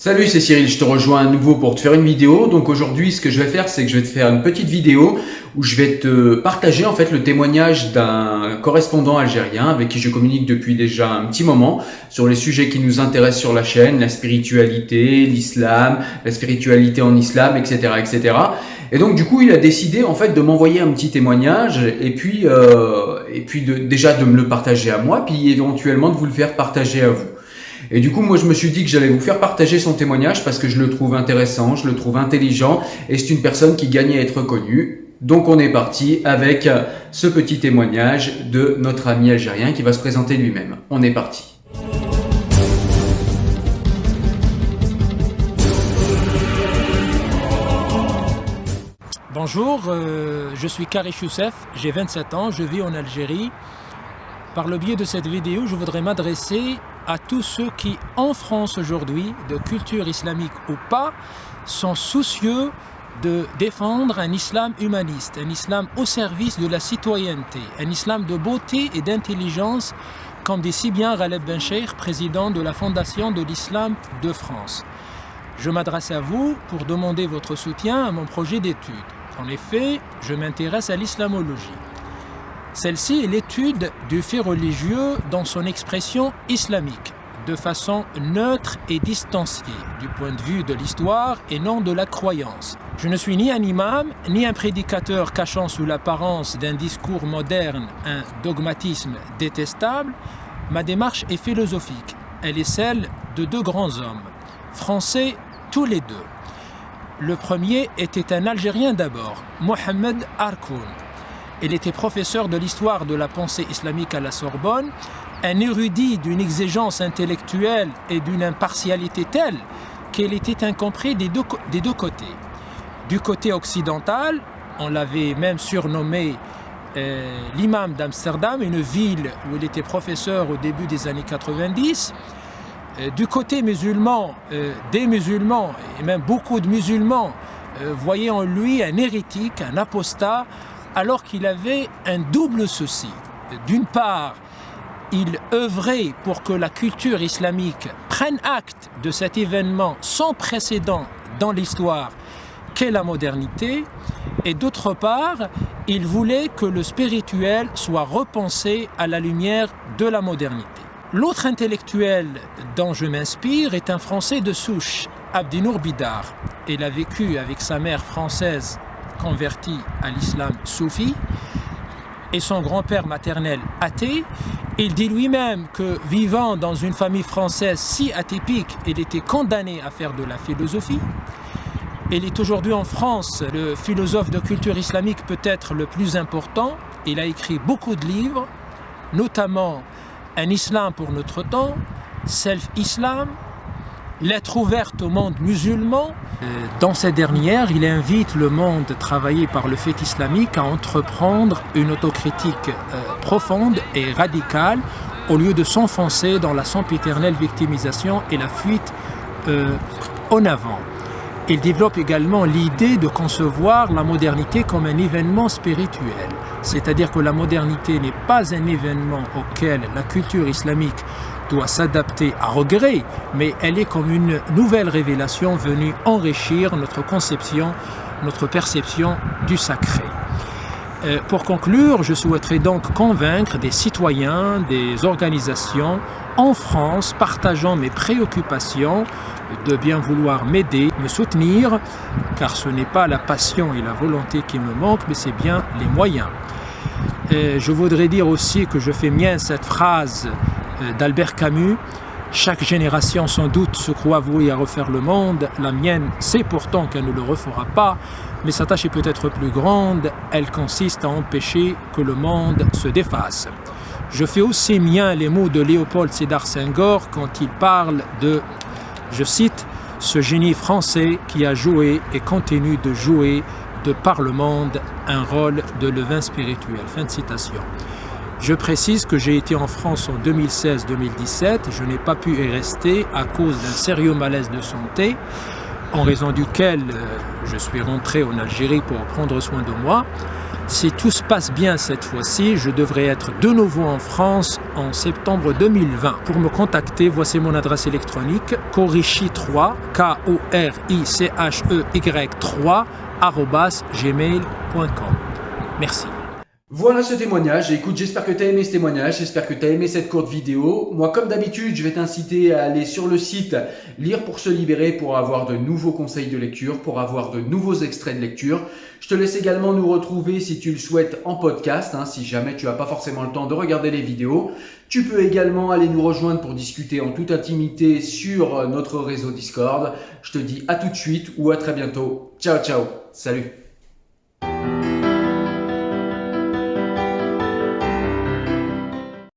Salut, c'est Cyril, je te rejoins à nouveau pour te faire une vidéo. Donc aujourd'hui, ce que je vais faire, c'est que je vais te faire une petite vidéo où je vais te partager en fait le témoignage d'un correspondant algérien avec qui je communique depuis déjà un petit moment sur les sujets qui nous intéressent sur la chaîne, la spiritualité, l'islam, la spiritualité en islam, etc., etc. Et donc du coup, il a décidé en fait de m'envoyer un petit témoignage et puis déjà de me le partager à moi, puis éventuellement de vous le faire partager à vous. Et du coup, moi, je me suis dit que j'allais vous faire partager son témoignage parce que je le trouve intéressant, je le trouve intelligent et c'est une personne qui gagne à être connue. Donc, on est parti avec ce petit témoignage de notre ami algérien qui va se présenter lui-même. On est parti. Bonjour, je suis Karish Youssef, j'ai 27 ans, je vis en Algérie. Par le biais de cette vidéo, je voudrais m'adresser à tous ceux qui, en France aujourd'hui, de culture islamique ou pas, sont soucieux de défendre un islam humaniste, un islam au service de la citoyenneté, un islam de beauté et d'intelligence, comme dit si bien Ghaleb Bencheikh, président de la Fondation de l'Islam de France. Je m'adresse à vous pour demander votre soutien à mon projet d'étude. En effet, je m'intéresse à l'islamologie. Celle-ci est l'étude du fait religieux dans son expression islamique, de façon neutre et distanciée, du point de vue de l'histoire et non de la croyance. Je ne suis ni un imam, ni un prédicateur cachant sous l'apparence d'un discours moderne un dogmatisme détestable. Ma démarche est philosophique. Elle est celle de deux grands hommes, français tous les deux. Le premier était un Algérien d'abord, Mohamed Harkoun. Il était professeur de l'histoire de la pensée islamique à la Sorbonne, un érudit d'une exigence intellectuelle et d'une impartialité telle qu'il était incompris des deux côtés. Du côté occidental, on l'avait même surnommé l'imam d'Amsterdam, une ville où il était professeur au début des années 90. Du côté musulman, des musulmans, et même beaucoup de musulmans, voyaient en lui un hérétique, un apostat, alors qu'il avait un double souci. D'une part, il œuvrait pour que la culture islamique prenne acte de cet événement sans précédent dans l'histoire qu'est la modernité, et d'autre part, il voulait que le spirituel soit repensé à la lumière de la modernité. L'autre intellectuel dont je m'inspire est un Français de souche, Abdinour Bidar. Il a vécu avec sa mère française converti à l'islam soufi et son grand-père maternel athée. Il dit lui-même que vivant dans une famille française si atypique, il était condamné à faire de la philosophie. Il est aujourd'hui en France le philosophe de culture islamique peut-être le plus important. Il a écrit beaucoup de livres, notamment Un islam pour notre temps, Self-Islam, Lettre ouverte au monde musulman. Dans cette dernière, il invite le monde travaillé par le fait islamique à entreprendre une autocritique profonde et radicale au lieu de s'enfoncer dans la sempiternelle victimisation et la fuite en avant. Il développe également l'idée de concevoir la modernité comme un événement spirituel, c'est-à-dire que la modernité n'est pas un événement auquel la culture islamique doit s'adapter à regret, mais elle est comme une nouvelle révélation venue enrichir notre conception, notre perception du sacré. Pour conclure, je souhaiterais donc convaincre des citoyens, des organisations en France partageant mes préoccupations de bien vouloir m'aider, me soutenir, car ce n'est pas la passion et la volonté qui me manquent, mais c'est bien les moyens. Je voudrais dire aussi que je fais mienne cette phrase d'Albert Camus: chaque génération sans doute se croit vouée à refaire le monde, la mienne sait pourtant qu'elle ne le refera pas, mais sa tâche est peut-être plus grande, elle consiste à empêcher que le monde se défasse. Je fais aussi mien les mots de Léopold Sédar Senghor quand il parle de, je cite, ce génie français qui a joué et continue de jouer de par le monde un rôle de levain spirituel. Fin de citation. Je précise que j'ai été en France en 2016-2017, je n'ai pas pu y rester à cause d'un sérieux malaise de santé, en raison duquel je suis rentré en Algérie pour prendre soin de moi. Si tout se passe bien cette fois-ci, je devrais être de nouveau en France en septembre 2020. Pour me contacter, voici mon adresse électronique Korichy3, Korichy 3 @gmail.com. Merci. Voilà ce témoignage. Écoute, j'espère que tu as aimé ce témoignage, j'espère que tu as aimé cette courte vidéo. Moi, comme d'habitude, je vais t'inciter à aller sur le site Lire pour se libérer pour avoir de nouveaux conseils de lecture, pour avoir de nouveaux extraits de lecture. Je te laisse également nous retrouver si tu le souhaites en podcast, si jamais tu n'as pas forcément le temps de regarder les vidéos. Tu peux également aller nous rejoindre pour discuter en toute intimité sur notre réseau Discord. Je te dis à tout de suite ou à très bientôt. Ciao, ciao. Salut.